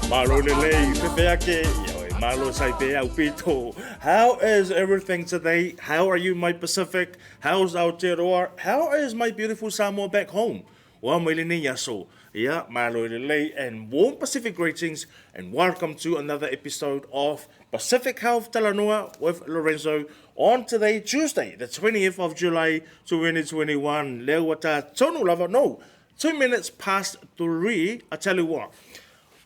Malo lelei, pepeake, yoi, malo saipea upito. How is everything today? How are you, my Pacific? How's Aotearoa? How is my beautiful Samoa back home? Wa mailini yaso. Yeah, malo lelei and warm Pacific greetings and welcome to another episode of Pacific Health Talanoa with Lorenzo on today, Tuesday, the 20th of July, 2021. Leo wata tonu lava, no, 2 minutes past 3. I tell you what.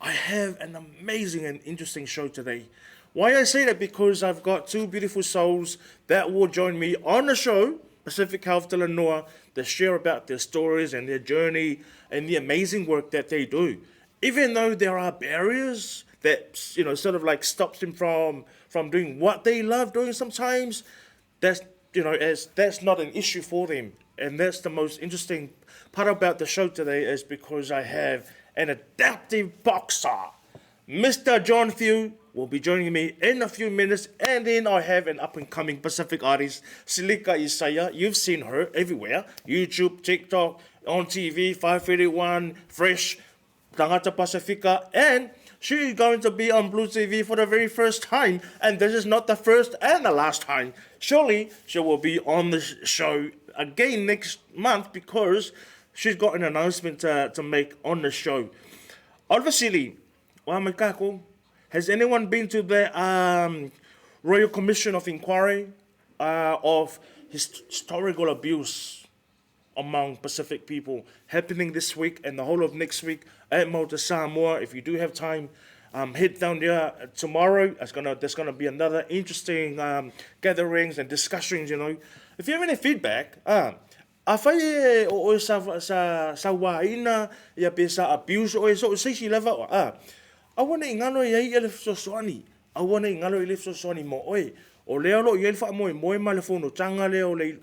I have an amazing and interesting show today. Why I say that? Because I've got two beautiful souls that will join me on the show, Pacific Health Talanoa, to share about their stories and their journey and the amazing work that they do. Even though there are barriers that sort of like stops them from doing what they love doing sometimes, that's that's not an issue for them. And that's the most interesting part about the show today is because I have an adaptive boxer. Mr. John Few will be joining me in a few minutes, and then I have an up-and-coming Pacific artist, Silika Isaia. You've seen her everywhere, YouTube, TikTok, on TV, 531, Fresh, Tangata Pacifica, and she's going to be on Blue TV for the very first time, and this is not the first and the last time. Surely she will be on the show again next month because she's got an announcement to make on the show. Obviously, has anyone been to the Royal Commission of Inquiry of historical abuse among Pacific people happening this week and the whole of next week at Mota Samoa? If you do have time, head down there tomorrow. There's gonna be another interesting gatherings and discussions. If you have any feedback, afai o sa waina ia pe sa abuse o so si leva I want ingano ia le soani. I want ingano ile soani mo o leo lo ia fa mo ma le fono tanga le o le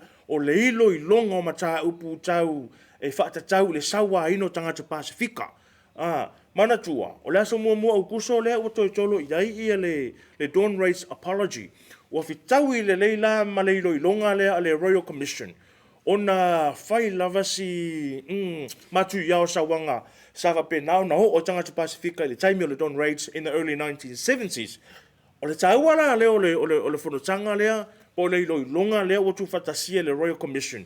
ilo I longa o mata upu tau e fa ta tau le sawa ino tanga te Pasifika mana tua o le so mo o kuso le o to tolo ia le Dawn Race apology o fitau le leila ma le ilo longa le Royal Commission ona fai lava si matu yao sawanga sava pe now o tangata Pacifica le time o le Dawn Raids in the early 1970s. O le tauala leo le whanotanga lea po le ilo longa lea o tu fatasia le Royal Commission.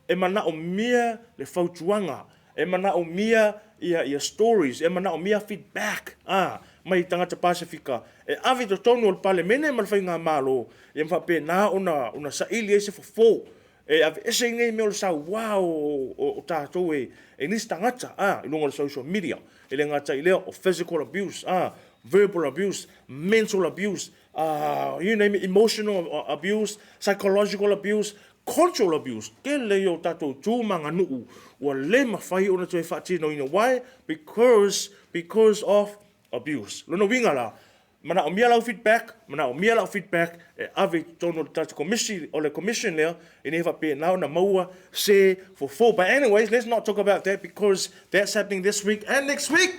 E mana o mia le fautuanga, e mana o mia ia stories, e mana o mia feedback mai tangata Pacifica. E avi to tonu o le pale mene malfai ngā malo, e mwha pe na una sa ili ese fo. E ave ese ngai me o le sa wow o tātou e nis tangata I lunga le social media e le ngata I leo o physical abuse verbal abuse, mental abuse, you name it, emotional abuse, psychological abuse, cultural abuse. Ke leo tātou tūmanga nuu ua le mawhai ona tu e whaatino ina. Why? Because of abuse. Lono winga la mana o mia lau feedback, e ave tono tatu commission o le commission lea, e nefa pe nao na maua se for four. But anyways, let's not talk about that because that's happening this week and next week.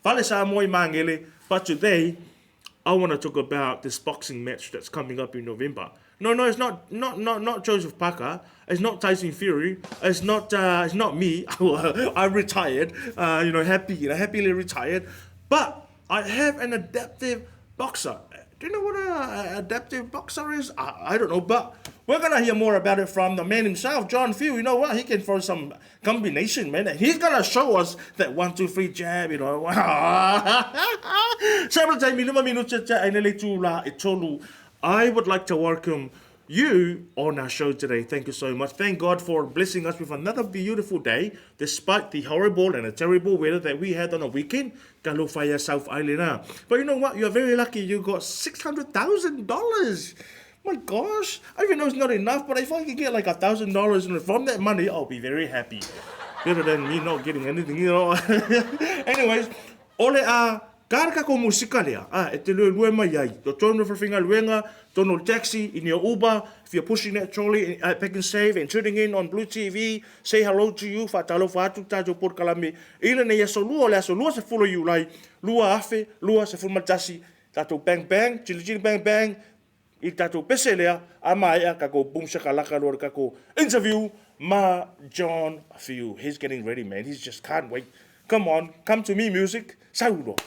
Vale sa moi mangele. But today, I want to talk about this boxing match that's coming up in November. No, it's not Joseph Parker. It's not Tyson Fury. It's not me. I'm retired. Happily retired. But I have an adaptive boxer. Do you know what an adaptive boxer is? I don't know, but we're going to hear more about it from the man himself, John Few. You know what? He can throw some combination, man. And he's going to show us that 1, 2, 3 jab, I would like to welcome you on our show today. Thank you so much. Thank God for blessing us with another beautiful day, despite the horrible and the terrible weather that we had on the weekend. Kalofaya South Island. But you know what? You're very lucky. You got $600,000. My gosh. I even know it's not enough, but if I can get like $1,000 from that money, I'll be very happy. Better than me not getting anything, Anyways, ole karaka ko musika lea. E te lue mai ai. To tono for finga luenga, tono taxi, in your Uber, if you're pushing that trolley, Pack and Save, and tuning in on Blue TV, say hello to you, whatalo whatu tātou por kalame. Ila ne yaso lua se follow you lai. Lua afe, lua se fulmatasi, tātou bang bang, chili bang bang, I tātou pese lea, a mai a kako boom shakalaka lor kako interview ma John Few. He's getting ready, man. He just can't wait. Come on, come to me, music. Saulo.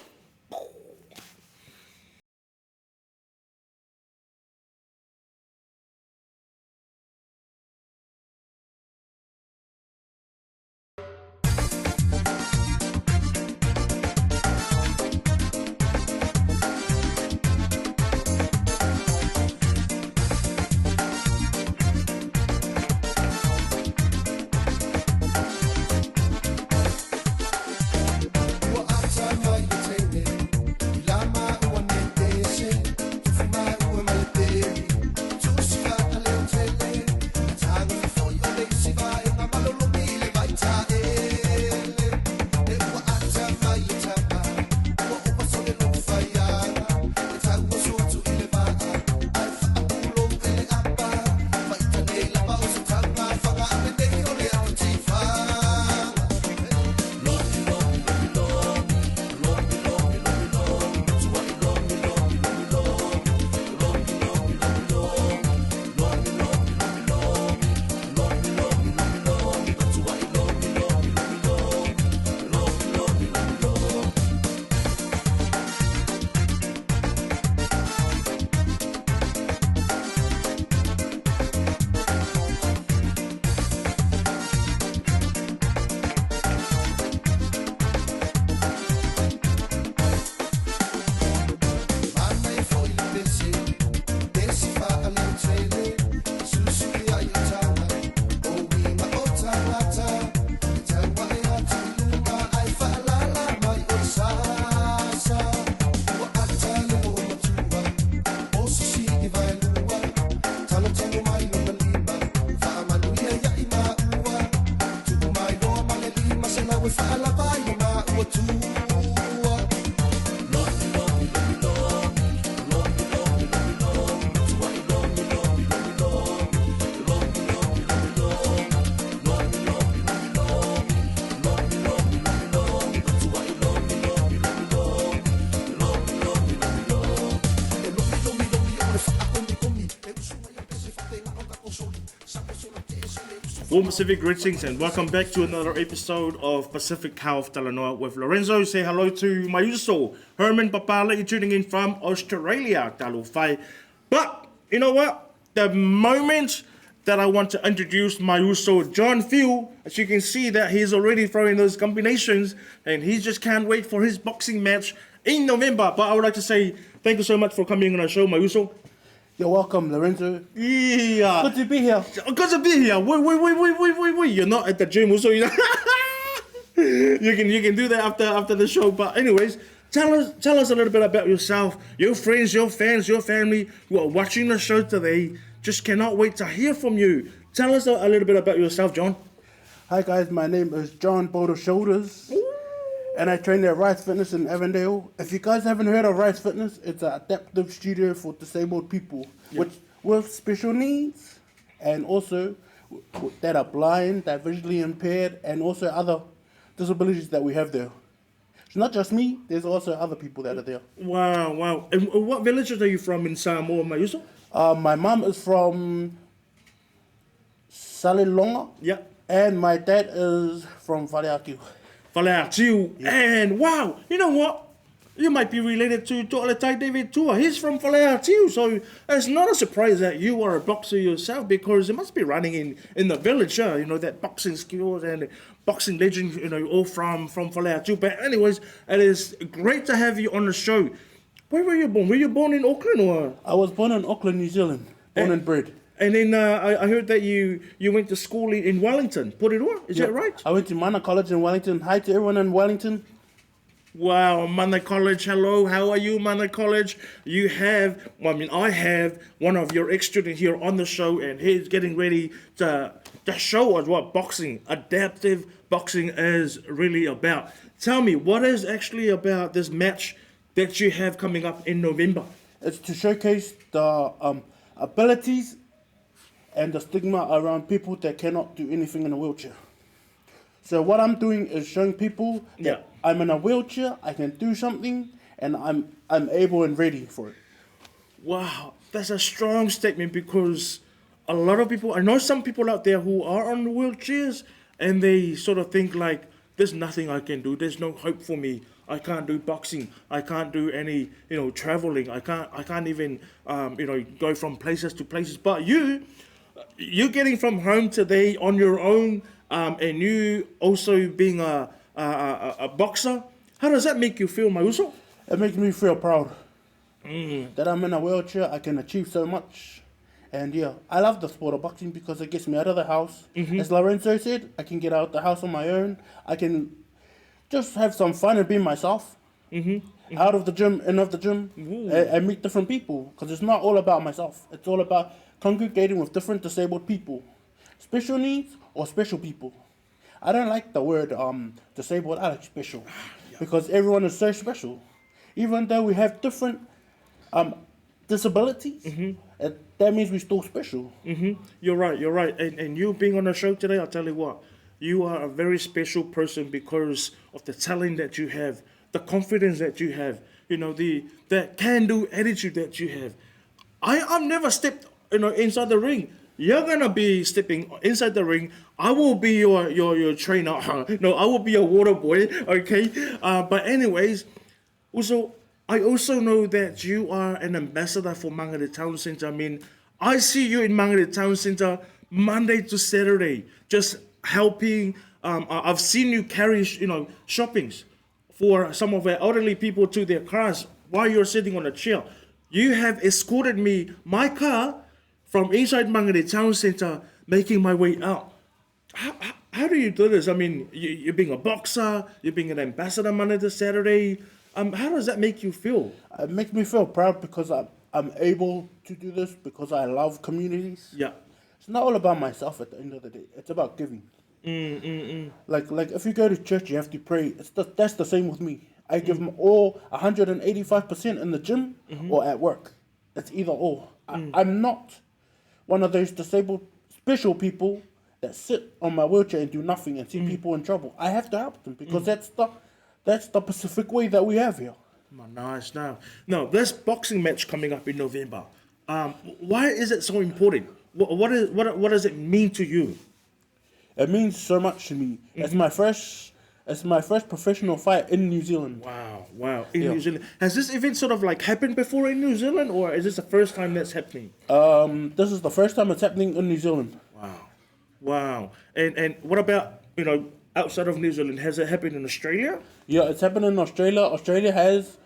Warm Pacific greetings and welcome back to another episode of Pacific Health Talanoa with Lorenzo. Say hello to my usual Herman Papala, you're tuning in from Australia, Talo Fai. But you know what? The moment that I want to introduce my usual John Phil, as you can see that he's already throwing those combinations and he just can't wait for his boxing match in November. But I would like to say thank you so much for coming on our show, my usual. You're welcome, Lorenzo. Yeah. Good to be here. Good to be here. Wait. You're not at the gym, so you can do that after the show. But anyways, tell us a little bit about yourself, your friends, your fans, your family who are watching the show today. Just cannot wait to hear from you. Tell us a little bit about yourself, John. Hi guys, my name is John Boulder Shoulders. And I train at Rise Fitness in Avondale. If you guys haven't heard of Rise Fitness, it's an adaptive studio for disabled people with special needs and also that are blind, that are visually impaired, and also other disabilities that we have there. It's not just me, there's also other people that are there. Wow. And what villages are you from in Samoa, Mayuso? My mom is from Talanoa. Yeah. And my dad is from Whareaki. Whareaki. And wow, you know what? You might be related to To'aletai David Tua. He's from Whareaki, so it's not a surprise that you are a boxer yourself because it must be running in the village, you know, that boxing skills and boxing legends, you know, all from Whareaki. But anyways, it is great to have you on the show. Where were you born? Were you born in Auckland or? I was born in Auckland, New Zealand, born and bred. And then I heard that you went to school in Wellington, Porirua, is that right? I went to Mana College in Wellington. Hi to everyone in Wellington. Wow, Mana College, hello, how are you, Mana College? I have one of your ex-students here on the show, and he's getting ready to show us what adaptive boxing is really about. Tell me, what is actually about this match that you have coming up in November? It's to showcase the abilities and the stigma around people that cannot do anything in a wheelchair. So what I'm doing is showing people that I'm in a wheelchair, I can do something, and I'm able and ready for it. Wow, that's a strong statement because a lot of people, I know some people out there who are on wheelchairs and they sort of think like, there's nothing I can do, there's no hope for me. I can't do boxing. I can't do any, traveling. I can't even, go from places to places. But you're getting from home today on your own, and you also being a boxer. How does that make you feel, Mauso? It makes me feel proud that I'm in a wheelchair. I can achieve so much. And I love the sport of boxing because it gets me out of the house. Mm-hmm. As Lorenzo said, I can get out of the house on my own. I can just have some fun and be myself. Mm-hmm. Out of the gym, in of the gym, and meet different people. Because it's not all about myself. It's all about congregating with different disabled people. Special needs or special people. I don't like the word disabled, I like special. Because everyone is so special. Even though we have different disabilities, that means we're still special. Mm-hmm. You're right. And you being on the show today, I'll tell you what, you are a very special person because of the talent that you have, the confidence that you have, that can-do attitude that you have. I've never stepped, inside the ring. You're gonna be stepping inside the ring. I will be your trainer. No, I will be a water boy. Okay. But anyways, I also know that you are an ambassador for Mangere Town Centre. I mean, I see you in Mangere Town Centre Monday to Saturday, just helping. I've seen you carry, shoppings for some of our elderly people to their cars while you're sitting on a chair. You have escorted my car, from inside Mangere Town Centre, making my way out. How do you do this? I mean, you're being a boxer, you're being an ambassador Monday to Saturday. How does that make you feel? It makes me feel proud because I'm able to do this because I love communities. Yeah. It's not all about myself at the end of the day. It's about giving. Like if you go to church, you have to pray. That's the same with me. I give them all 185% in the gym or at work. It's either or. I'm not one of those disabled special people that sit on my wheelchair and do nothing and see people in trouble. I have to help them because that's the Pacific way that we have here. Nice. Now, this boxing match coming up in November. Why is it so important? What does it mean to you? It means so much to me. It's my first professional fight in New Zealand. Wow. In New Zealand. Has this event sort of like happened before in New Zealand, or is this the first time that's happening? This is the first time it's happening in New Zealand. Wow. And what about, outside of New Zealand? Has it happened in Australia? Yeah, it's happened in Australia. Australia has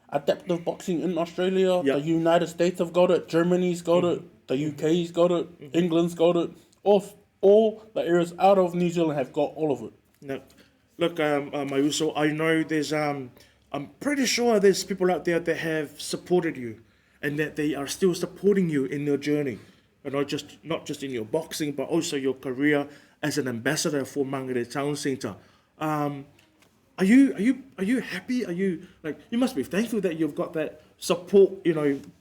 adaptive boxing in Australia. Yeah. The United States have got it. Germany's got it. The UK's got it. England's got it. All the areas out of New Zealand have got all of it. No. Look, Mayuso, I know there's, I'm pretty sure there's people out there that have supported you and that they are still supporting you in your journey. And not just in your boxing, but also your career as an ambassador for Mangere Town Centre. Are you happy? Are you you must be thankful that you've got that support,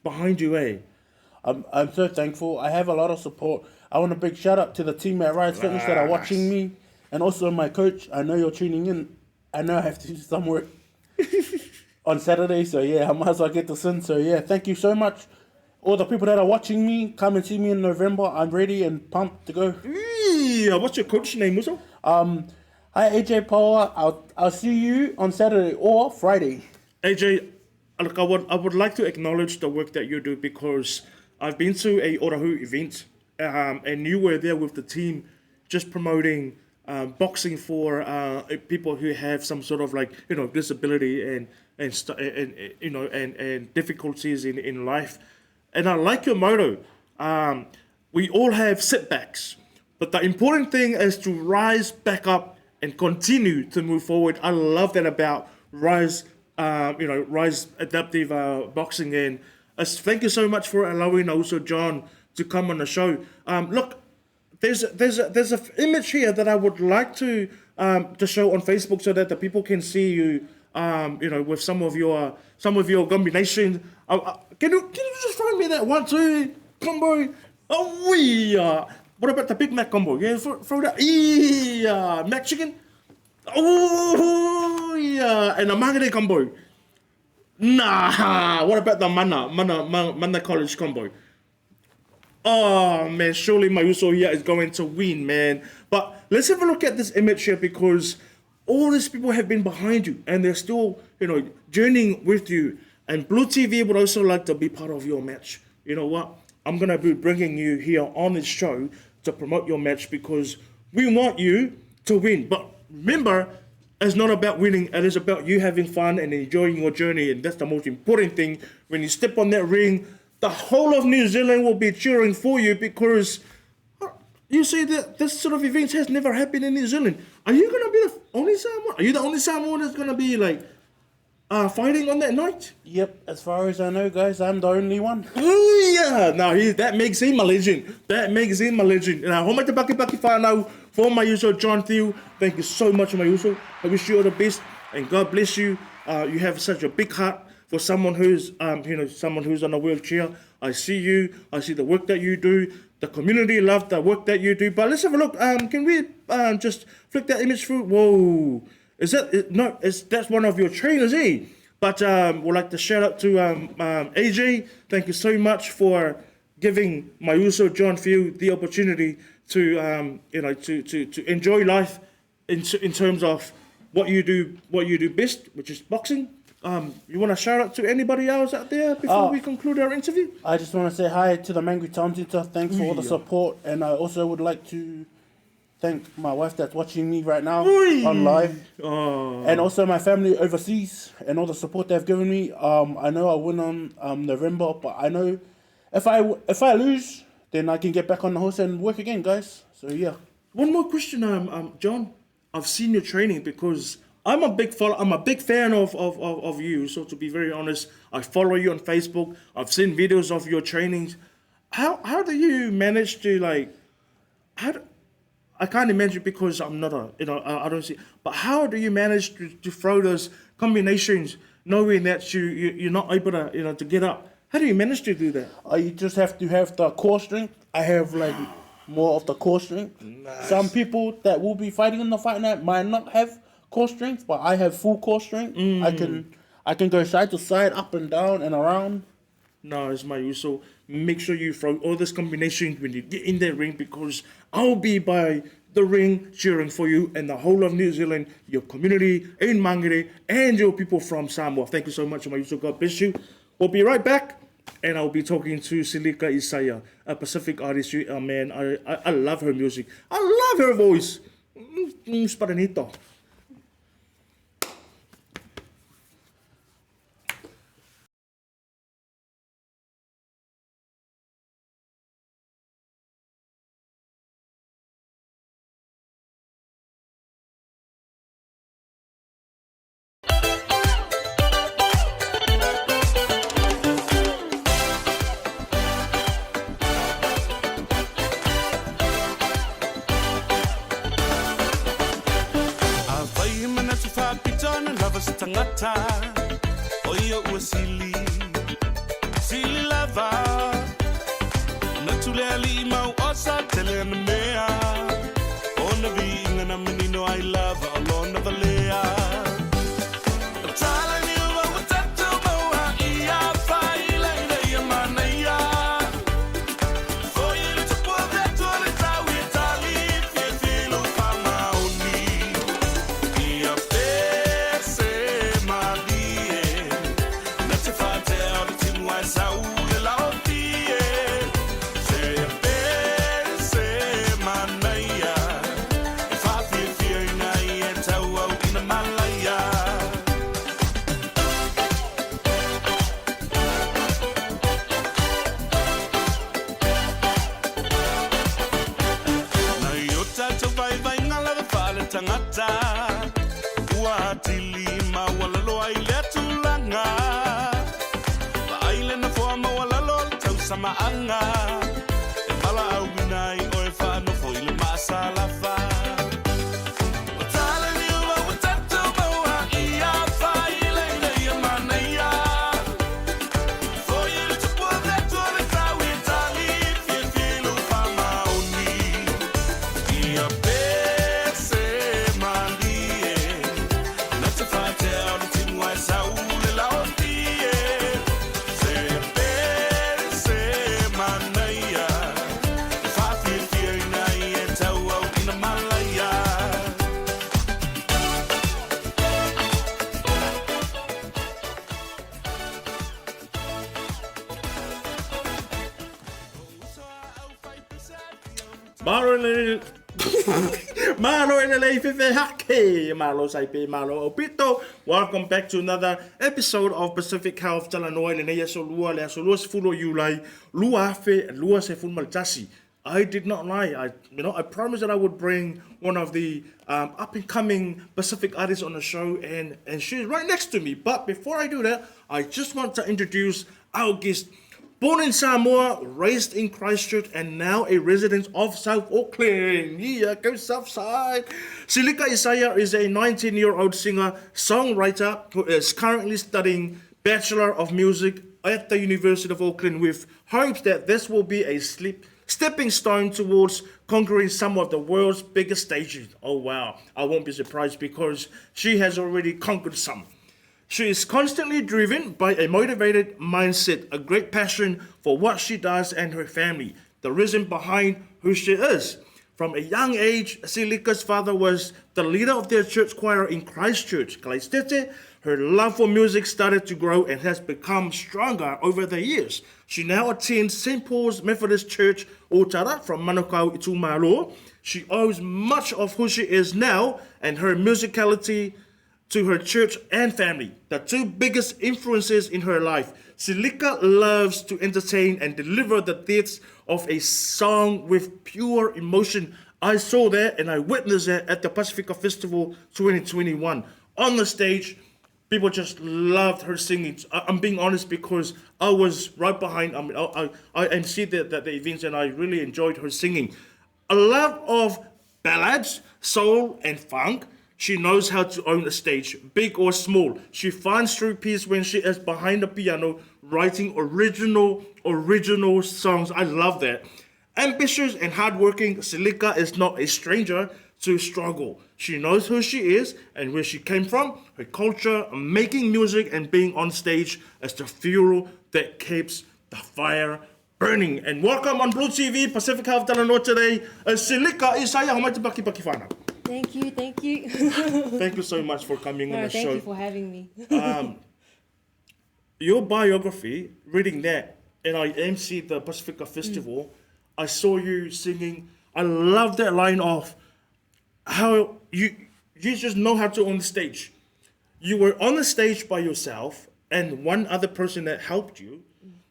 behind you, eh? I'm so thankful. I have a lot of support. I want a big shout out to the team at Rise Fitness that are watching me, and also my coach. I know you're tuning in. I know I have to do some work on Saturday, so yeah, I might as well get this in. So yeah, thank you so much. All the people that are watching me, come and see me in November. I'm ready and pumped to go. Yeah, what's your coach name, Muso? Hi AJ Power. I'll see you on Saturday or Friday. AJ, look, I would like to acknowledge the work that you do because I've been to a Orahu event, and you were there with the team, just promoting boxing for people who have some sort of disability and difficulties in life. And I like your motto. We all have setbacks, but the important thing is to rise back up and continue to move forward. I love that about Rise, Rise Adaptive Boxing. And thank you so much for allowing also John to come on the show. Look, there's an image here that I would like to show on Facebook so that the people can see you, with some of your combinations. Can you just find me that 1-2 combo? Oh, yeah. What about the Big Mac combo? Yeah, throw that. Yeah, Mac chicken. Oh, yeah, and the Mangere combo. Nah. What about the Mana College combo? Oh man, surely Mayuso here is going to win, man. But let's have a look at this image here because all these people have been behind you and they're still, journeying with you. And Blue TV would also like to be part of your match. You know what? I'm going to be bringing you here on this show to promote your match because we want you to win. But remember, it's not about winning. It is about you having fun and enjoying your journey. And that's the most important thing. When you step on that ring, the whole of New Zealand will be cheering for you because you see that this sort of event has never happened in New Zealand. Are you going to be the only Samoan? Are you the only Samoan that's going to be fighting on that night? Yep, as far as I know, guys, I'm the only one. Oh, yeah. Now, that makes him a legend. Now, home at the Baki whanau for Mayuso John Theo. Thank you so much, Mayuso. I wish you all the best and God bless you. You have such a big heart for someone who's, someone who's on a wheelchair. I see you. I see the work that you do. The community love the work that you do. But let's have a look. Can we just flick that image through? Whoa. Is that no? That's one of your trainers, eh? But we'd like to shout out to AJ. Thank you so much for giving Mayuso John Theo the opportunity to to enjoy life in terms of what you do best, which is boxing. You want to shout out to anybody else out there before we conclude our interview? I just want to say hi to the Mangere Town Centre. Thanks for all the support, and I also would like to thank my wife that's watching me right now on live, and also my family overseas and all the support they've given me. I know I'll win on November, but I know if I lose, then I can get back on the horse and work again, guys. So yeah. One more question, John. I've seen your training because I'm a big fan of you. So to be very honest, I follow you on Facebook. I've seen videos of your trainings. How do you manage to I can't imagine because I'm not I don't see. But how do you manage to throw those combinations, knowing that you're not able to to get up? How do you manage to do that? You just have to have the core strength. I have more of the core strength. Nice. Some people that will be fighting in the fight night might not have core strength, but I have full core strength. I can go side to side, up and down and around. No, it's my use. So make sure you throw all these combinations when you get in that ring because I'll be by the ring cheering for you and the whole of New Zealand, your community in Mangere, and your people from Samoa. Thank you so much, Maiuso. God bless you. We'll be right back, and I'll be talking to Silika Isaia, a Pacific artist. Man, I love her music. I love her voice. Sparanito. Tangata, oyo wasili, sili lava, natule lima osa tele na mea, ona vinga na menino I love, alona valea. Talanoa watatu moa ia faila ina manaya, for you to put that to the tower, Itali, filo fama oni, ia tangata watilima walalo ailetulanga aile na forma walalo tausama anga e bala awinai o e fa no foile masalafa Malo in the Fefe Hake, Malo Saipe, Malo Opito. Welcome back to another episode of Pacific Health Talanoa and Nea Solua, La Solus Fulo Yulai, Luafe, and Lua Sefun Maltasi. I did not lie. I promised that I would bring one of the up and coming Pacific artists on the show, and she's right next to me. But before I do that, I just want to introduce our guest. Born in Samoa, raised in Christchurch, and now a resident of South Auckland. Yeah, go South Side. Silika Isaia is a 19-year-old singer-songwriter who is currently studying Bachelor of Music at the University of Auckland with hopes that this will be a stepping stone towards conquering some of the world's biggest stages. Oh wow, I won't be surprised because she has already conquered some. She is constantly driven by a motivated mindset, a great passion for what she does and her family, the reason behind who she is. From a young age, Silika's father was the leader of their church choir in Christchurch. Her love for music started to grow and has become stronger over the years. She now attends St. Paul's Methodist Church, Otara, from Manukau i Tūmaro. She owes much of who she is now and her musicality to her church and family, the two biggest influences in her life. Silika loves to entertain and deliver the depths of a song with pure emotion. I saw that and I witnessed that at the Pacifica Festival 2021. On the stage, people just loved her singing. I'm being honest because I was right behind. I emceed the events and I really enjoyed her singing. A love of ballads, soul, and funk. She knows how to own a stage, big or small. She finds true peace when she is behind the piano, writing original songs. I love that. Ambitious and hardworking, Silika is not a stranger to struggle. She knows who she is and where she came from. Her culture, making music and being on stage is the fuel that keeps the fire burning. And welcome on Blue TV, Pacific Health Talanoa today, Silika Isaia, how much baki whana? Thank you. Thank you so much for coming on the Thank show. you for having me. Your biography, reading that, and I emceed the Pacifica Festival, I saw you singing. I love that line of how you just know how to on the stage. You were on the stage by yourself, and one other person that helped you.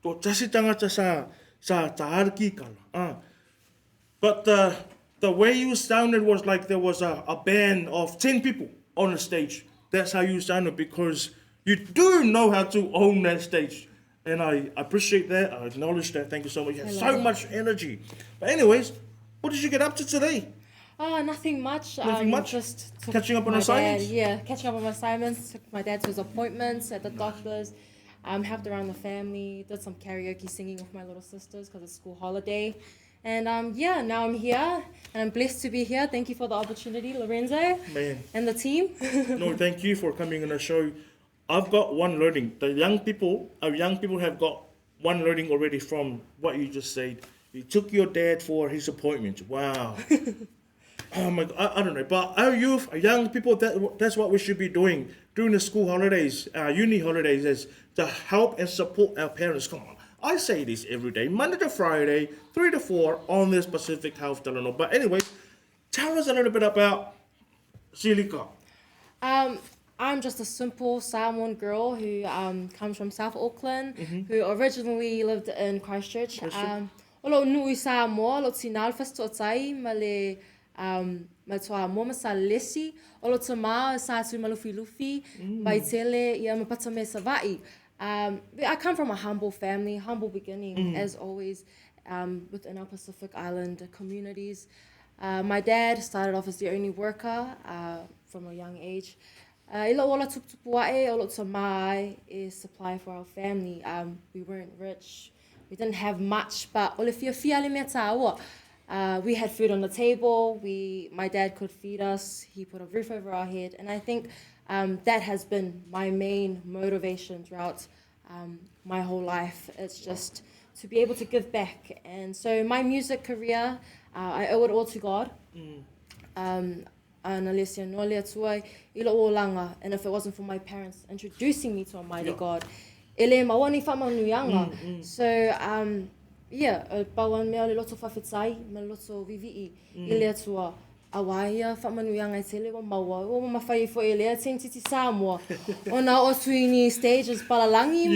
Tō tasi tangata sa tāhariki kala. But the way you sounded was like there was a band of 10 people on the stage. That's how you sounded, because you do know how to own that stage. And I appreciate that. I acknowledge that. Thank you so much. You have so much energy. But anyways, what did you get up to today? Nothing much. Nothing much? Just took Catching up on my assignments? catching up on my assignments. Took my dad to his appointments at the doctor's. Helped around the family. Did some karaoke singing with my little sisters because it's school holiday. And now I'm here, and I'm blessed to be here. Thank you for the opportunity, Lorenzo. Man. And the team. No, thank you for coming on the show. I've got one learning. Our young people have got one learning already from what you just said. You took your dad for his appointment. Wow. Oh my God, I don't know. But our youth, our young people, that's what we should be doing during the school holidays, uni holidays, is to help and support our parents. Come on. I say this every day, Monday to Friday, 3 to 4 on this Pacific Health Talanoa. But anyway, tell us a little bit about Silika. I'm just a simple Samoan girl who comes from South Auckland, who originally lived in Christchurch. Olo nui Samoa, lo tinal fasto tai male ma toa mo ma sa lesi, olo tama sa tu malufi lufi, by tele ia mapata me savai. I come from a humble family, humble beginning, as always, within our Pacific Island communities. My dad started off as the only worker from a young age. Ilo ola tupuae, olo tamai is supply for our family. We weren't rich, we didn't have much, but ole fia le mea tāua. We had food on the table. My dad could feed us. He put a roof over our head, and I think that has been my main motivation throughout my whole life. It's just to be able to give back. And so my music career, I owe it all to God. And if it wasn't for my parents introducing me to a mighty God, so bawan mea le loto whawhetai, me loto vivi'i, i lea tua, awaia, whamanuianga i tele wa maua, o mawhai fo e lea, ten titi Samoa. O nā o tuini stages palalangi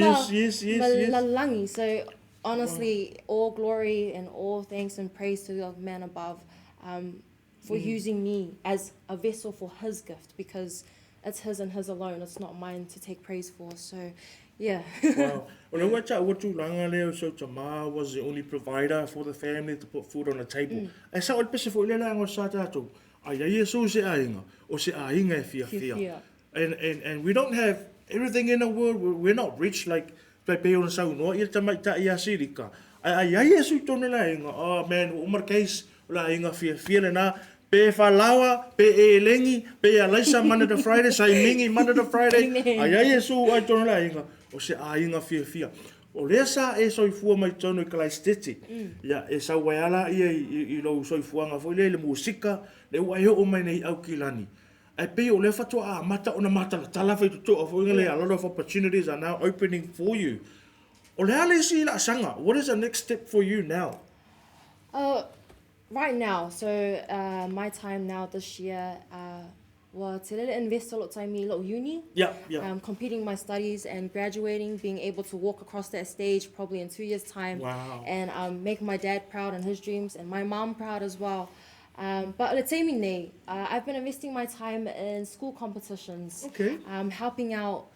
lalangi. So honestly, all glory and all thanks and praise to the man above for using me as a vessel for his gift, because it's his and his alone. It's not mine to take praise for. So yeah. Wow. Well, what langa leo, so Tama was the only provider for the family to put food on the table. And so it pese fo le langa sa tato. Ai Yesu se ainga o se ainga fia. And we don't have everything in the world. We're not rich like pe on sa no. Ia tama ta ia Silika. Ai Yesu tonu la ainga. Oh man, umar case la ainga fia le na. Pe whalawa, pe e lengi, pe a laisa Monday to Friday, sai mingi Monday to Friday. Ai Yesu ai tonu la ainga. O se ainga fia. O lea sa e soifua mai tonu I Kalaistiti. Ia, e sa waiala ia I lo soifuanga fo le musika, le ua eo o mai nei au kilani. Ai pe o le fatua mata ona mata la tala fai tutu o fo a lot of opportunities are now opening for you. O lea le si la sanga, what is the next step for you now? Right now, so my time now this year, te lele invest a lot time in uni. Yeah. Completing my studies and graduating, being able to walk across that stage probably in 2 years' time. Wow. And make my dad proud and his dreams, and my mom proud as well. But let's say me, I've been investing my time in school competitions. Okay. Helping out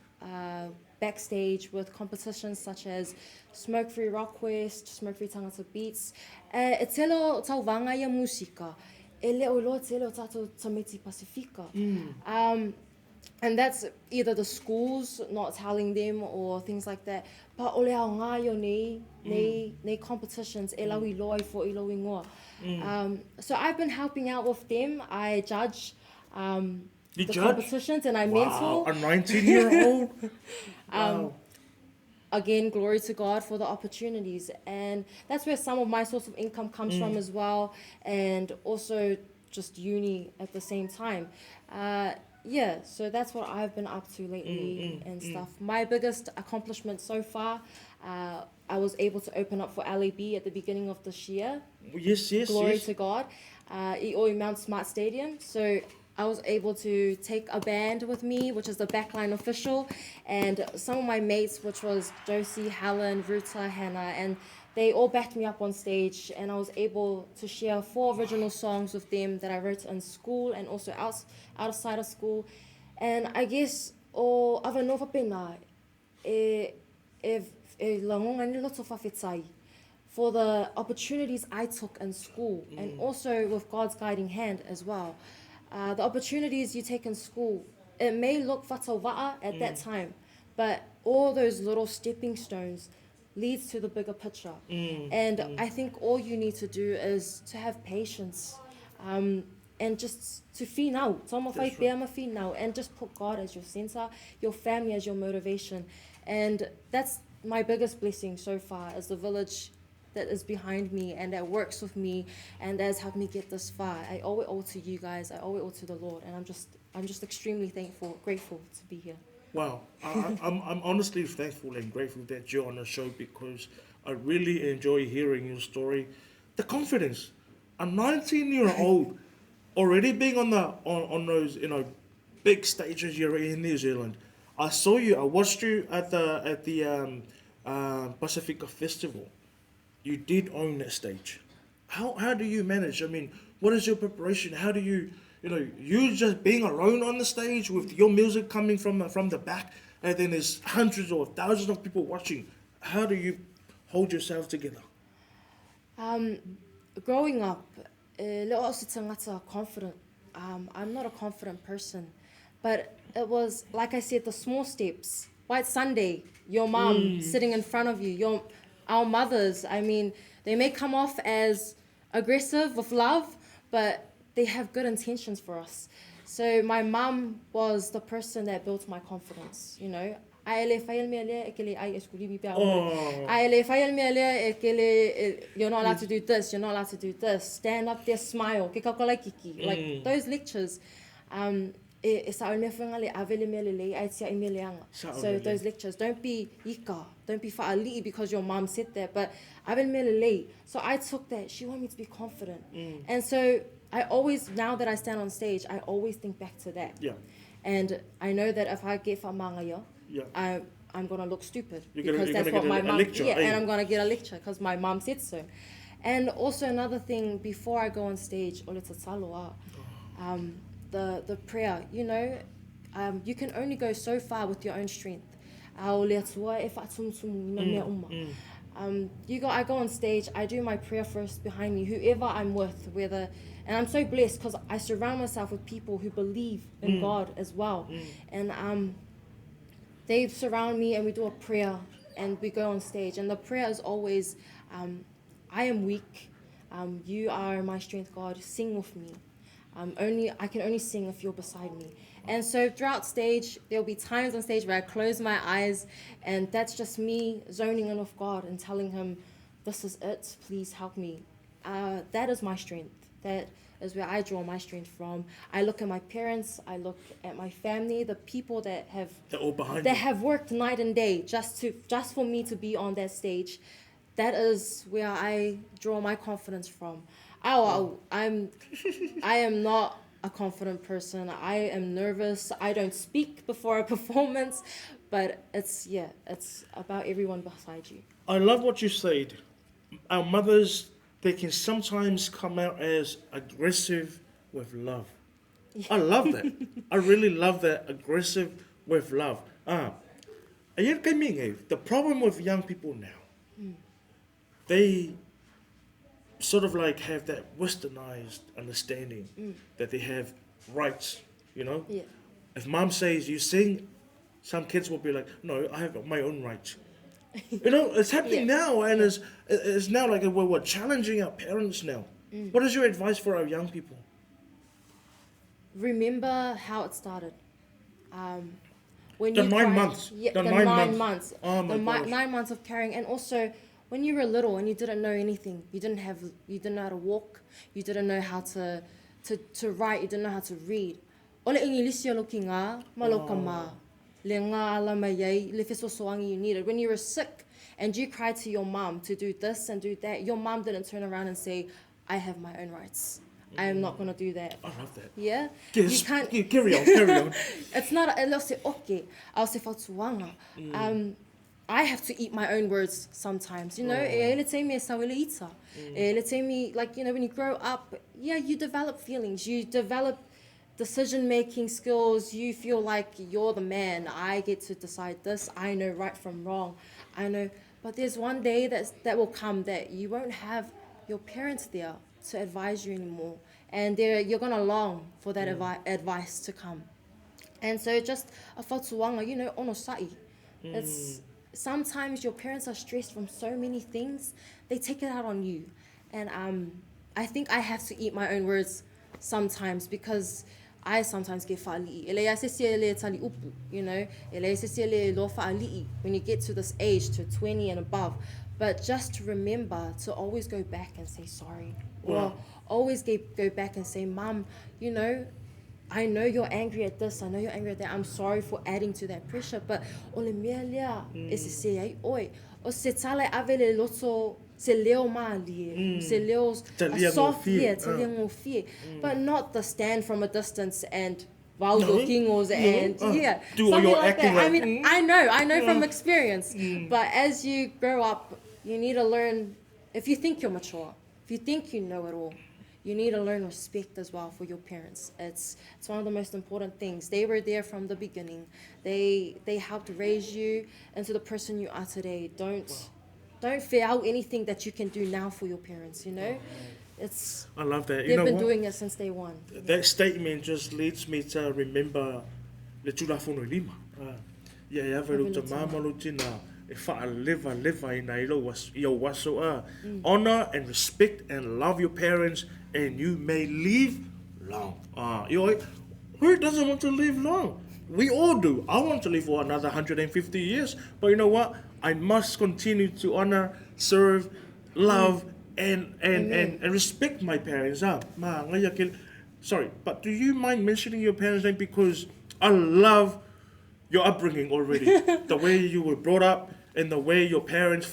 backstage with competitions such as Smoke Free Rock West, Smoke Free Tangata Beats. E telo tau vanga ia musika. E leo loa te leo tātou tameti Pasifika. And that's either the schools not telling them or things like that. But ole au ngā yo nei competitions e lawi loa I fo I lo ingoa. So I've been helping out with them. I judge the competitions and I mentor. A 19-year-old? Wow. again, glory to God for the opportunities. And that's where some of my source of income comes from as well. And also just uni at the same time. Yeah, so that's what I've been up to lately and stuff. My biggest accomplishment so far, I was able to open up for LAB at the beginning of this year. Yes, Glory yes. to God. Ioi Mount Smart Stadium. So I was able to take a band with me, which is the Backline Official, and some of my mates, which was Josie, Helen, Ruta, Hannah, and they all backed me up on stage, and I was able to share 4 original songs with them that I wrote in school and also outside of school. And I guess o ava nova pena e langonga ni lots of whawhetai for the opportunities I took in school and also with God's guiding hand as well. The opportunities you take in school, it may look whatawa'a at that time, but all those little stepping stones leads to the bigger picture. And I think all you need to do is to have patience and just to whinau, toma whai pēr ma whinau, and just put God as your center, your family as your motivation. And that's my biggest blessing so far, is the village that is behind me and that works with me and that has helped me get this far. I owe it all to you guys. I owe it all to the Lord, and I'm just extremely thankful, grateful to be here. Wow, I'm honestly thankful and grateful that you're on the show, because I really enjoy hearing your story. The confidence, a 19-year-old already being on those big stages here in New Zealand. I saw you. I watched you at the Pacifica Festival. You did own that stage. How do you manage? I mean, what is your preparation? How do you you just being alone on the stage with your music coming from the back, and then there's hundreds or thousands of people watching. How do you hold yourself together? Growing up, leo o se tangata confident. I'm not a confident person, but it was, like I said, the small steps. White Sunday, your mom sitting in front of you, our mothers, I mean, they may come off as aggressive with love, but they have good intentions for us. So my mom was the person that built my confidence, You're not allowed to do this, you're not allowed to do this. Stand up there, smile. Like those lectures, so those lectures, don't be fa'ali'i because your mom said that, but so I took that. She wanted me to be confident. And so I always, now that I stand on stage, I always think back to that. Yeah. And I know that if I get whamangaya, Yeah. I'm going to look stupid. You're Because that's gonna what get my mom... lecture, Yeah, eh? and I'm going to get a lecture because my mom said so. And also another thing, before I go on stage, the prayer, you can only go so far with your own strength. I go on stage, I do my prayer first behind me, whoever I'm with, and I'm so blessed because I surround myself with people who believe in God as well. And they surround me and we do a prayer and we go on stage. And the prayer is always, I am weak. You are my strength, God. Sing with me. I can only sing if you're beside me. And so throughout stage, there'll be times on stage where I close my eyes, and that's just me zoning in with God and telling him, this is it, please help me. That is my strength. That is where I draw my strength from. I look at my parents, I look at my family, the people that have worked night and day just for me to be on that stage. That is where I draw my confidence from. I am not a confident person. I am nervous. I don't speak before a performance, but it's about everyone beside you. I love what you said. Our mothers, they can sometimes come out as aggressive with love. I love that. I really love that, aggressive with love. The problem with young people now, they sort of like have that westernized understanding that they have rights, Yeah. If mom says you sing, some kids will be like, no, I have my own rights. It's happening now, and it's now like we're challenging our parents now. What is your advice for our young people? when The you 9 cry- months. Yeah, The the 9 9 months. months. Oh my the gosh. 9 months of carrying, and also when you were little and you didn't know anything, you didn't know how to walk, you didn't know how to write, you didn't know how to read. Ole English yo looking maloka ma. Le ngā ala mai ei, le fesosoangi you needed. When you were sick and you cried to your mom to do this and do that, your mom didn't turn around and say, I have my own rights. I am not going to do that. I love that. Yeah? Yes, You can't... carry on. It's not... I'll say, okay. I'll say, whatuanga. I have to eat my own words sometimes, you know? Let's say me sawele ita. Let's say me, like, you know, when you grow up, yeah, you develop feelings. You develop decision-making skills. You feel like you're the man. I get to decide this. I know right from wrong. I know... But there's one day that will come that you won't have your parents there to advise you anymore. And you're going to long for that advice to come. And so just a whatuanga, you know, ono sai. It's... Sometimes your parents are stressed from so many things, they take it out on you. And I think I have to eat my own words sometimes because I sometimes get fa'ali'i. Ele ia sesi ele tali upu, you know. Ele ia sesi ele lo fa'ali'i when you get to this age, to 20 and above. But just to remember to always go back and say sorry. Or always go back and say, Mom, you know, I know you're angry at this, I know you're angry at that, I'm sorry for adding to that pressure, but ole mea lea e se se ai oi. O se tale ave le loto se leo mali, se leo a soft year, te lea ngō fie. But not the stand from a distance and Valdo Kingos and Do all something your like acting that. like, I mean, I know from experience. But as you grow up, you need to learn, if you think you're mature, if you think you know it all, you need to learn respect as well for your parents. It's one of the most important things. They were there from the beginning. They helped raise you into the person you are today. Don't fear out anything that you can do now for your parents, you know? It's I love that. You they've know been what? doing it since day one. That statement just leads me to remember le tulafono lima. Ia ia veru te māmalu tina e wha'alewa ina i o waso Honor and respect and love your parents and you may live long. Who doesn't want to live long? We all do. I want to live for another 150 years. But you know what? I must continue to honor, serve, love, and respect my parents. Sorry, but do you mind mentioning your parents' name? Because I love your upbringing already. The way you were brought up and the way your parents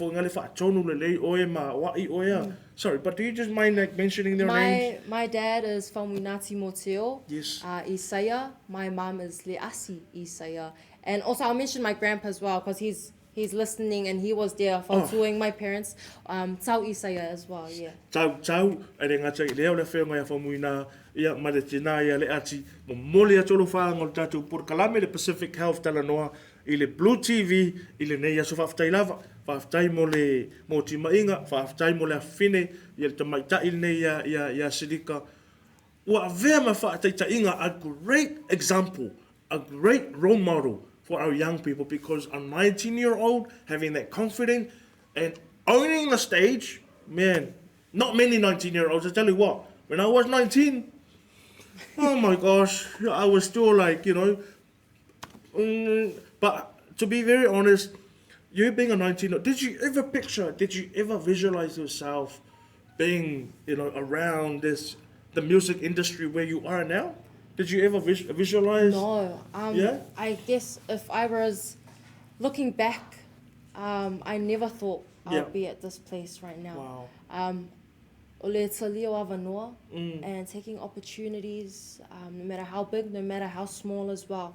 Sorry, but do you just mind like mentioning their names? My dad is from Winati Moteo. Yes. Isaia. My mom is Leasi Isaia. And also I'll mention my grandpa as well because he's listening and he was there doing my parents. Tau Isaia as well, yeah. Tau, ere ngata I leo le whenga ia whamuina ia mare tina ia le ati mo mole a tolo whaanga o tātou por kalame le Pacific Health Talanoa I le Blue TV I le nei aso whaftai lava whaftai mo le mo timainga whaftai mo le awhine ia le tamaitai nei ia Silika ua vea ma whaatai tainga a great example, a great role model for our young people because a 19-year-old having that confidence and owning the stage, man, not many 19-year-olds. I tell you what, when I was 19, oh my gosh, I was still like, you know, but to be very honest, you being a 19-year-old, did you ever visualize yourself being, you know, around the music industry where you are now? Did you ever visualize? No. I guess if I was looking back, I never thought I'd be at this place right now. Wow. Ole te leo avanoa and taking opportunities, no matter how big, no matter how small as well.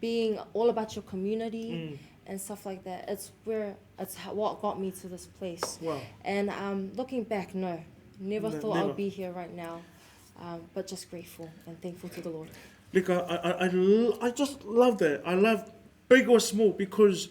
Being all about your community and stuff like that. It's what got me to this place. Wow. And looking back, no. Never thought never. I'd be here right now. But just grateful and thankful to the Lord. Lika, I just love that. I love big or small because,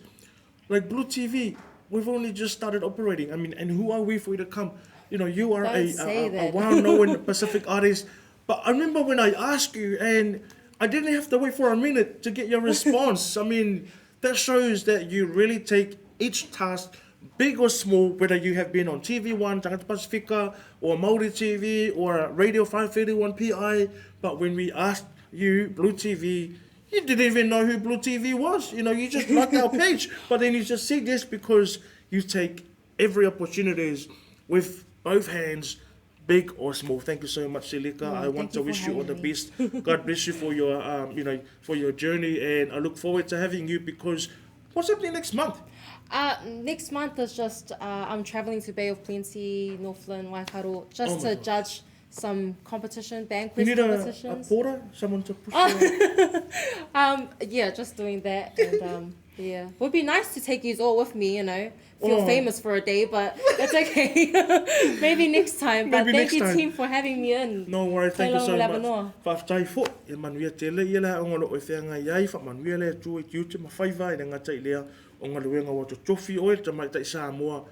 like Blue TV, we've only just started operating. I mean, and who are we for you to come? You know, you are a well-known Pacific artist. But I remember when I asked you, and I didn't have to wait for a minute to get your response. I mean, that shows that you really take each task, big or small, whether you have been on TV1, Tangata Pacifica, or Māori TV, or Radio 531 PI. But when we asked you, Blue TV, You didn't even know who Blue TV was. You know, you just liked our page. But then you just see this because you take every opportunities with both hands, big or small. Thank you so much, Silika. I want to wish you all the best. God bless you for your, for your journey, and I look forward to having you because what's happening next month? Next month is just I'm traveling to Bay of Plenty, Northland, Waikato, just to judge some competition, You banquet need a competitions. porter, someone to push you. Yeah, just doing that, and yeah, would be nice to take you all with me. You know, feel famous for a day, but it's okay. Maybe next time. But Maybe thank next you, time. team, for having me in. No worries, thank you so Talanoa. much. Whaftai fo, e manuia te le, i la ongolo e whianga iai, wha manuia le tu e kiute ma whaiva, i ngata i lea, o ngā luenga wato tofi oe, ta mai tai Samoa.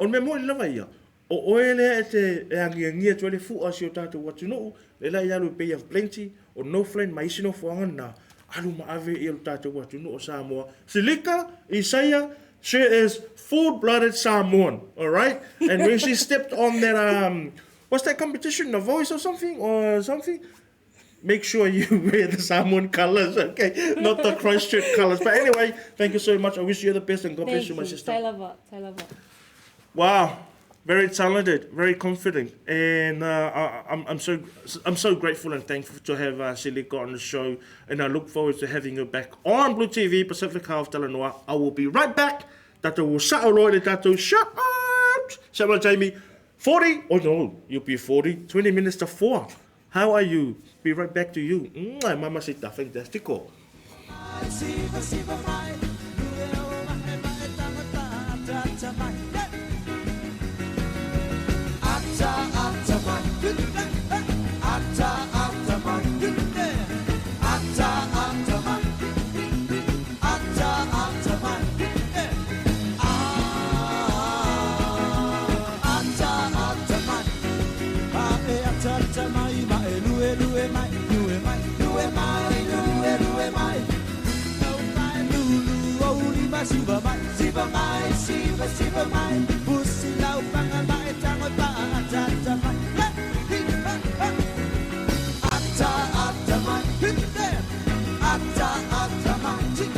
On me mo i lava ia, o oe lea e te e angia tu le fu asi o tātou watu no, le la i alu Bay of Plenty, o Northland, mai sino fuanga na, alu ma ave i alu tātou watu no o Samoa. Silika Isaia, she is full-blooded Samoan, all right? And when she stepped on that, what's that competition, The Voice or something? Make sure you wear the Samoan colours, okay? Not the Christchurch colours. But anyway, thank you so much. I wish you the best and God bless Thank you, my you. sister. Tailava. Wow, very talented, very confident, and I'm so grateful and thankful to have Silika on the show, and I look forward to having her back on Blue TV Pacific Half Talanoa. I will be right back. Tato will shut already. Tato shut up. Someone tell me 40. Oh no, you'll be 40. 20 minutes to 4. How are you? Be right back to you. Mamacita, fantastico. Siva mai, pusi lau panga mai tango ta ata mai. Ata mai, ata mai, ata mai.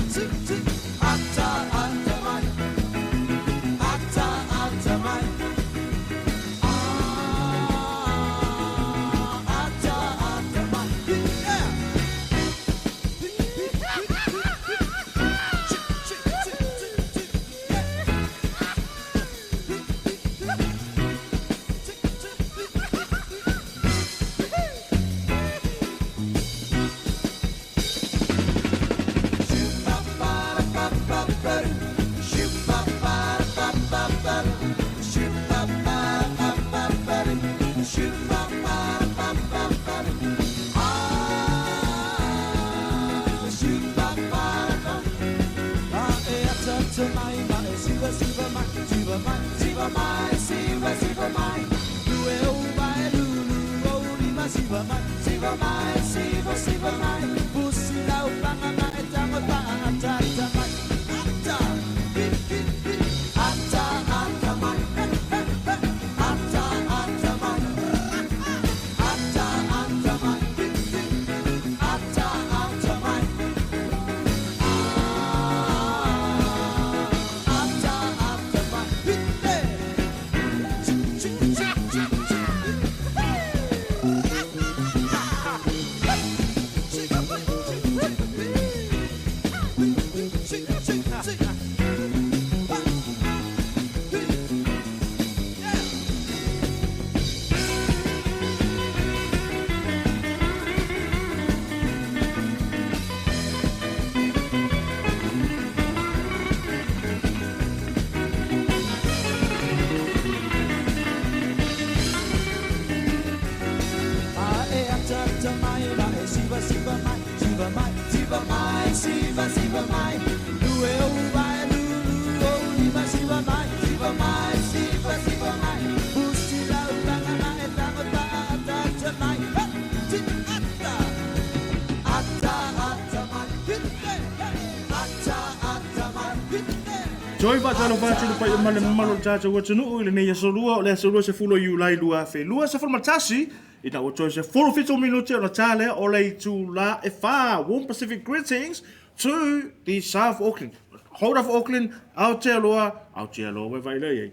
Joy ba talo ba tino pa male malo tata wa tino ile ne yasolua le yasolua se fulo you lai lua fe lua se forma tasi Ina o toi se furu fitu minuti o na tale o le tu la e wha. Warm Pacific greetings to the South Auckland. Hold of Auckland, Aotearoa, we vai lei.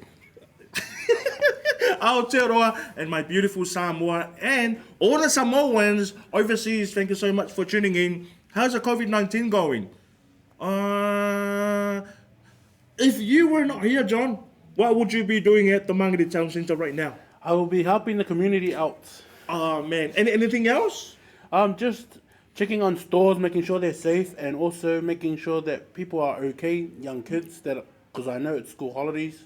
Aotearoa and my beautiful Samoa and all the Samoans overseas. Thank you so much for tuning in. How's the COVID-19 going? If you were not here, John, what would you be doing at the Mangere Town Centre right now? I will be helping the community out. Oh, man. Anything else? Just checking on stores, making sure they're safe, and also making sure that people are okay, young kids, because I know it's school holidays.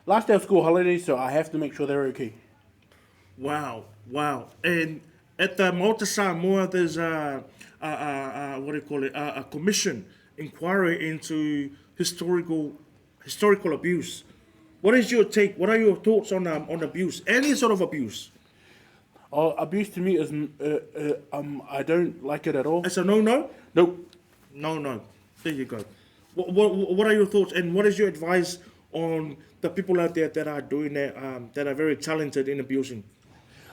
Last day of school holidays, so I have to make sure they're okay. Wow. And at the Malta Samoa, there's a commission inquiry into historical abuse. What is your take? What are your thoughts on abuse? Any sort of abuse? Abuse to me is, I don't like it at all. It's a no-no? Nope. No. There you go. What are your thoughts and what is your advice on the people out there that are doing that are very talented in abusing?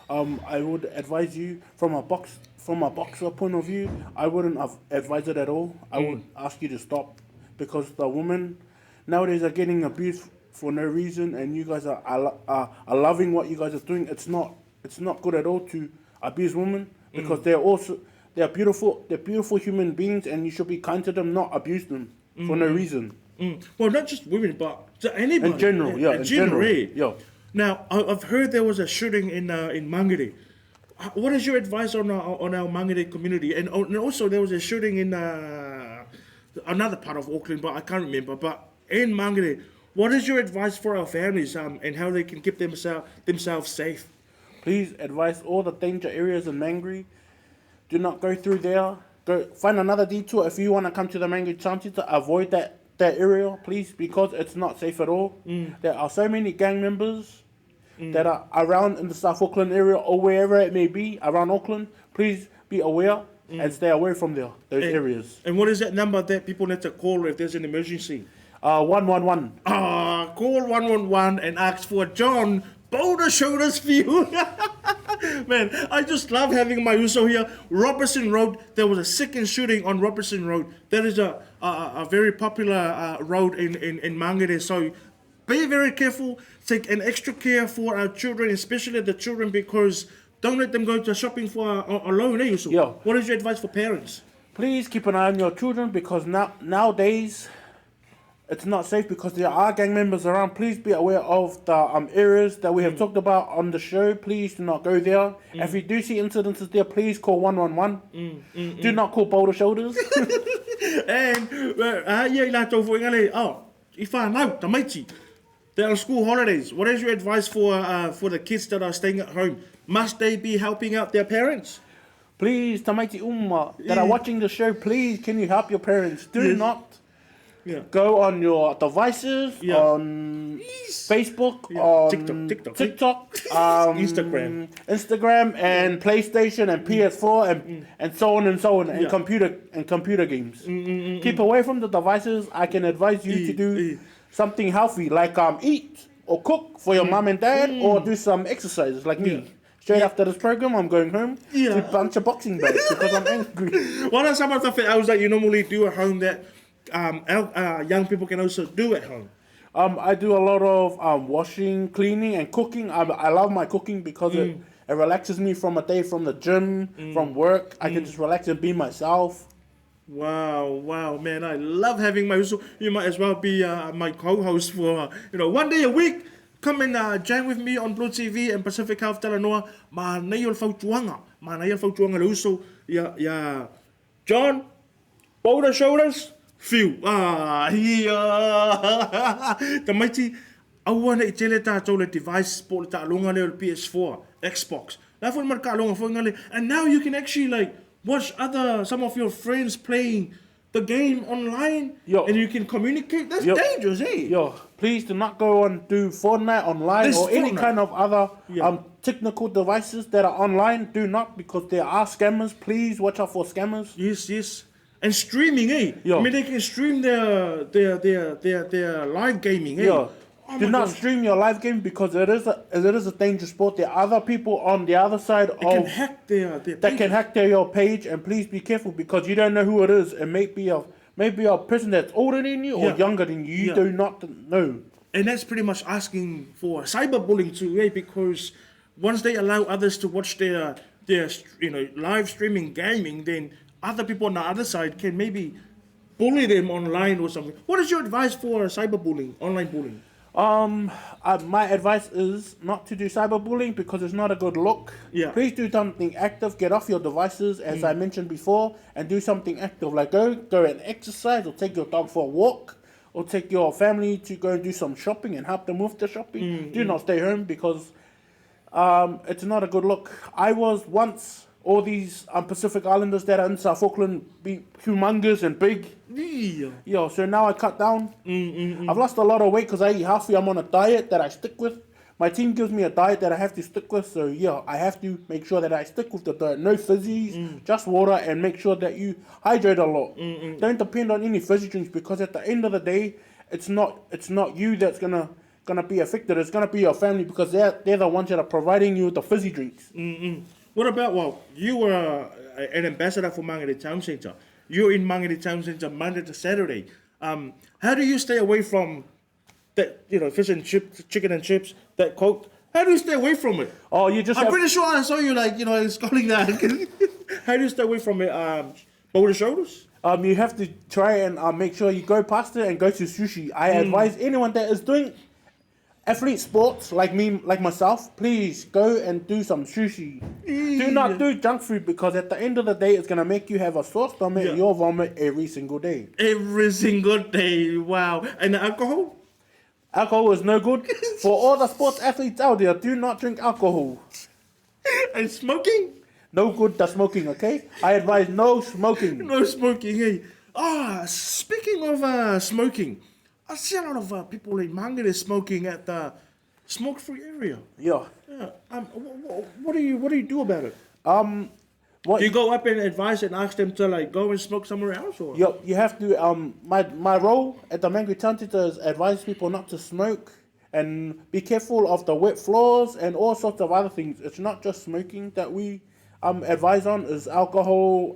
I would advise you from a boxer point of view. I wouldn't advise it at all. I would ask you to stop because the women nowadays are getting abused for no reason, and you guys are loving what you guys are doing. It's not good at all to abuse women because they're beautiful human beings, and you should be kind to them, not abuse them for no reason. Well, not just women, but to anybody. In general, in general. Now, I've heard there was a shooting in Mangere. What is your advice on our Mangere community? And also there was a shooting in another part of Auckland, but I can't remember. But in Mangere, what is your advice for our families and how they can keep themselves safe? Please advise all the danger areas in Mangere. Do not go through there. Go find another detour if you want to come to the Mangere Town Centre. Avoid that area, please, because it's not safe at all. There are so many gang members that are around in the South Auckland area or wherever it may be around Auckland. Please be aware and stay away from those areas. And what is that number that people need to call if there's an emergency? 111. Call 111 and ask for John Boulder Shoulders View. Man, I just love having my uso here. Robertson Road, there was a second shooting on Robertson Road. That is a very popular road in Mangere. So be very careful. Take an extra care for our children, especially the children, because don't let them go to shopping for alone, Uso? Yeah. What is your advice for parents? Please keep an eye on your children because nowadays it's not safe because there are gang members around. Please be aware of the areas that we have talked about on the show. Please do not go there. If you do see incidences there, please call 111. Do not call Boulder Shoulders. And they're on school holidays. What is your advice for the kids that are staying at home? Must they be helping out their parents? Please, tamaiti umma that are watching the show, please, can you help your parents? Do not go on your devices, on Facebook, on TikTok, Instagram, and PlayStation, and PS4, and so on, and computer games. Keep away from the devices. I can advise you to do something healthy, like eat or cook for your mom and dad, or do some exercises like me. Straight after this program, I'm going home to a bunch of boxing bags because I'm angry. What are some of the things that you normally do at home that young people can also do at home? I do a lot of washing, cleaning, and cooking. I love my cooking because it relaxes me from a day from the gym, from work. I can just relax and be myself. Wow, man! I love having my. So you might as well be my co-host for 1 day a week. Come and jam with me on Blue TV and Pacific Health Talanoa. Mana yol fautuanga luso. Yeah. John, Boulder Shoulders, Phil. The mighty. I want to tell the device sport that longa le PS4, Xbox. And now you can actually watch some of your friends playing the game online, and you can communicate. That's dangerous, eh? Yo, please do not go and do Fortnite online or any kind of other technical devices that are online. Do not, because there are scammers. Please watch out for scammers. Yes. And streaming, eh? Yo. I mean, they can stream their live gaming, eh? Yo. Do not stream your live game because it is a dangerous sport. There are other people on the other side Can hack their that can hack your page, and please be careful because you don't know who it is. It may be a person that's older than you or Yeah. younger than you. You Yeah. do not know. And that's pretty much asking for cyberbullying too, because once they allow others to watch their live streaming gaming, then other people on the other side can maybe bully them online or something. What is your advice for cyberbullying, online bullying? My advice is not to do cyberbullying because it's not a good look. Yeah. Please do something active. Get off your devices, as I mentioned before, and do something active. Like go and exercise, or take your dog for a walk, or take your family to go and do some shopping and help them with the shopping. Do not stay home because it's not a good look. I was once all these Pacific Islanders that are in South Auckland be humongous and big. Yeah. So now I cut down. I've lost a lot of weight because I eat healthy. I'm on a diet that I stick with. My team gives me a diet that I have to stick with. So yeah, I have to make sure that I stick with the diet. No fizzies, just water, and make sure that you hydrate a lot. Don't depend on any fizzy drinks because at the end of the day, it's not you that's gonna be affected. It's gonna be your family because they're the ones that are providing you with the fizzy drinks. What about, you were an ambassador for Mangere Town Centre. You're in Mangere Town Centre Monday to Saturday. How do you stay away from that, fish and chips, chicken and chips, that quote? How do you stay away from it? Oh, you just I'm pretty sure I saw you sculling that. How do you stay away from it? Boulder shoulders? You have to try and make sure you go past it and go to sushi. I advise anyone that is doing athlete sports like me, like myself, please go and do some sushi. Do not do junk food because at the end of the day, it's gonna make you have a sore stomach and you'll vomit every single day. Every single day, wow. And the alcohol? Alcohol is no good. For all the sports athletes out there, do not drink alcohol. And smoking? No good the smoking, okay? I advise no smoking. No smoking, hey. Speaking of smoking, I see a lot of people in Mangere smoking at the smoke-free area. Yeah. What do you do about it? What Do you go up and advise and ask them to go and smoke somewhere else, or? you have to. My role at the Mangere Town Centre is advise people not to smoke and be careful of the wet floors and all sorts of other things. It's not just smoking that we advise on. Is alcohol,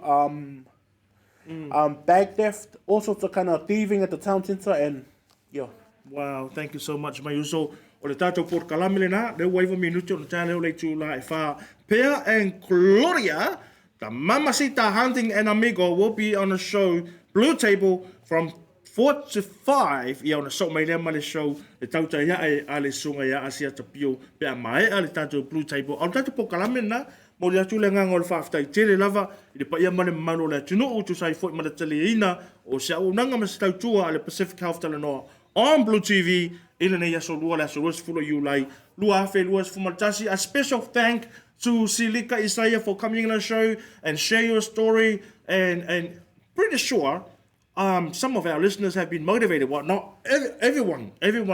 bag theft, all sorts of kind of thieving at the town centre, and yeah. Wow, thank you so much, Mayuso. O le tātou por kalamele nā, reu waiwa minuti o le tāleo le tū la e whā. Pea and Gloria, the Mamacita Hunting and Amigo will be on the show Blue Table from 4 to 5. Ia ona so mai lea ma le show, le tauta ia e a le sunga ia a sia tapio, pea mai a le tātou Blue Table. O le tātou por kalamele nā, mo le atu le nganga o le whaafitai tele lava, i le pa ia male mano le atunu o tu sai fwoi ma le tele ina, o se au nanga ma se tautua a le Pacific Health Talanoa on Blue TV. Ina nei aso lua le aso luas fulo iulai. Lua afe luas fumaltasi. A special thank to Silika Isaia for coming on the show and share your story. And pretty sure some of our listeners have been motivated. Well, not everyone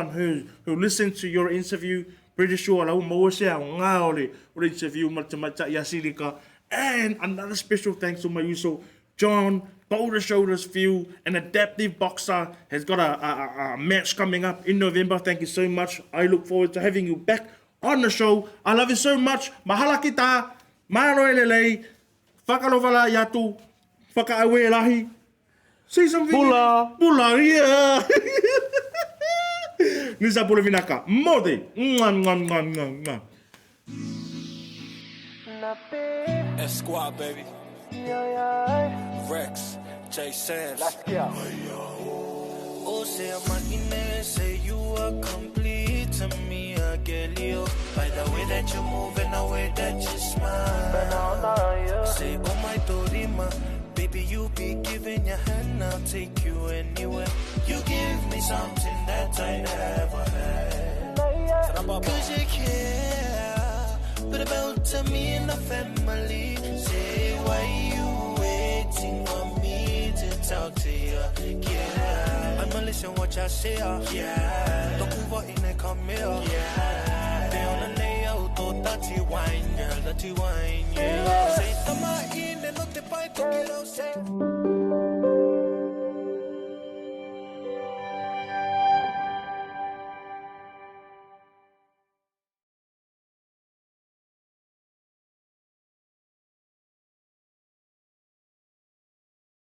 who listened to your interview, pretty sure lau maua se au ngā o le interview mata ia Silika. And another special thanks to my uso John, Boulder Shoulders View, an adaptive boxer, has got a match coming up in November. Thank you so much. I look forward to having you back on the show. I love you so much. Mahala ki tā, maro e lelei, whakalowala yatu, whakaawe lahi. Say something. Bula. Bula, yeah. Nisa pule vinaka. Mode. Esquire, baby. Rex, J. Sands. Let's go. Oh, say I'm say you are complete to me, Agelio. By the way that you move and the way that you smile. Say, oh my Dorima, baby, you be giving your hand, I'll take you anywhere. You give me something that I never had. Cause you care, but about to me and the family. Say, why you waiting on me to talk to you? Yeah, I'ma listen what y'all say. Yeah, don't move out in and come here. Yeah, they on the nail, to dirty wine, girl, dirty wine. Yeah, say, tama in and not the bite to get out. Say.